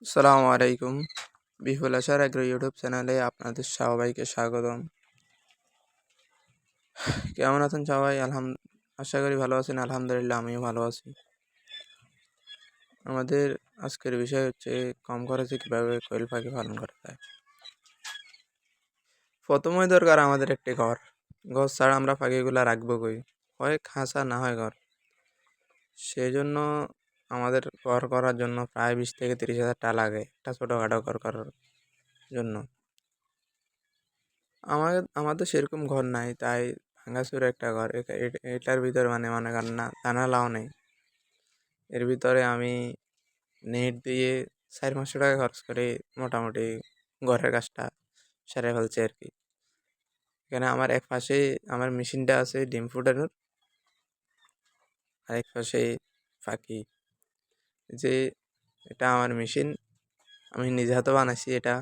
আসসালামু আলাইকুম। বিহুল আশার এগ্রো ইউটিউব চ্যানেলে আপনাদের সবাইকে স্বাগতম। কেমন আছেন সবাই? আশা করি ভালো আছেন। আলহামদুলিল্লাহ আমিও ভালো আছি। আমাদের আজকের বিষয় হচ্ছে কম খরচে কীভাবে কোয়েল পাখি পালন করা যায়। প্রথমই দরকার আমাদের একটি ঘর। ঘর ছাড়া আমরা পাখিগুলা রাখবো কই? হয় খাঁচা না হয় ঘর। সেই জন্য আমাদের ঘর করার জন্য প্রায় 20 থেকে 30 হাজার টাকা লাগে একটা ছোটোখাটো ঘর করার জন্য। আমাদের সেরকম ঘর নাই, তাই ভাঙাচোরা একটা ঘর। এটার ভিতরে মনে করেন না জানালাও নেই। এর ভিতরে আমি নেট দিয়ে 400-500 টাকা খরচ করে মোটামুটি ঘরের কাজটা সেরে ফেলছি আর কি। এখানে আমার এক পাশে আমার মেশিনটা আছে ডিম ফুটানোর, আর এক পাশে পাখি। যে এটা আমার মেশিন, আমি নিজে হাতে বানাইছি। এটা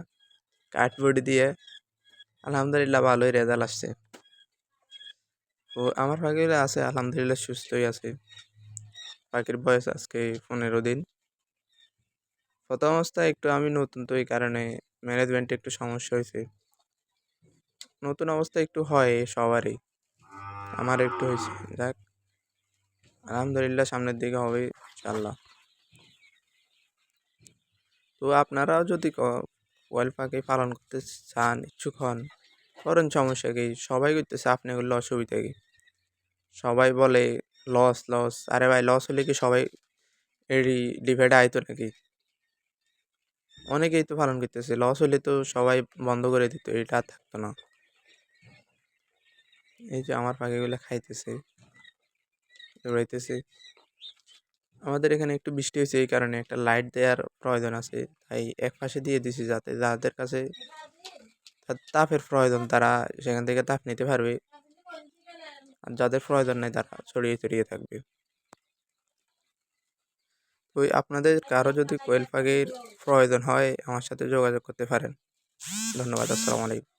কাঠবোর্ড দিয়ে আলহামদুলিল্লাহ ভালোই রেজাল্ট আসছে। তো আমার পাখিগুলো আছে আলহামদুলিল্লাহ সুস্থই আছে। পাখির বয়স আজকে 15 দিন। প্রথম অবস্থায় একটু আমি নতুন, তো এই কারণে ম্যানেজমেন্টে একটু সমস্যা হয়েছে। নতুন অবস্থায় একটু হয় সবারই, আমার একটু হয়েছে। যাক, আলহামদুলিল্লাহ সামনের দিকে হবে ইনশাল্লাহ। তো আপনারাও যদি কোয়েল পাখি পালন করতে চান, ইচ্ছুক হন, করেন, সমস্যা কি? সবাই করতেছে, আপনি করলে অসুবিধা কি? সবাই বলে লস লস। আরে ভাই, লস হলে কি সবাই এরই ডিভাইডে আইতো নাকি? অনেকেই তো পালন করতেছে। লস হলে তো সবাই বন্ধ করে দিত, এটা আর থাকতো না। এই যে আমার পাখিগুলো খাইতেছে, দৌড়াইতেছে। আমাদের এখানে একটু বৃষ্টি হয়েছে, এই কারণে একটা লাইট দেওয়ার প্রয়োজন আছে, তাই এক পাশে দিয়ে দিছি যাতে যাদের কাছে তাপের প্রয়োজন তারা সেখান থেকে তাপ নিতে পারবে, আর যাদের প্রয়োজন নেই তারা ছড়িয়ে ছড়িয়ে থাকবে। তো আপনাদের কারো যদি কোয়েল পাখির প্রয়োজন হয় আমার সাথে যোগাযোগ করতে পারেন। ধন্যবাদ। আসসালামু আলাইকুম।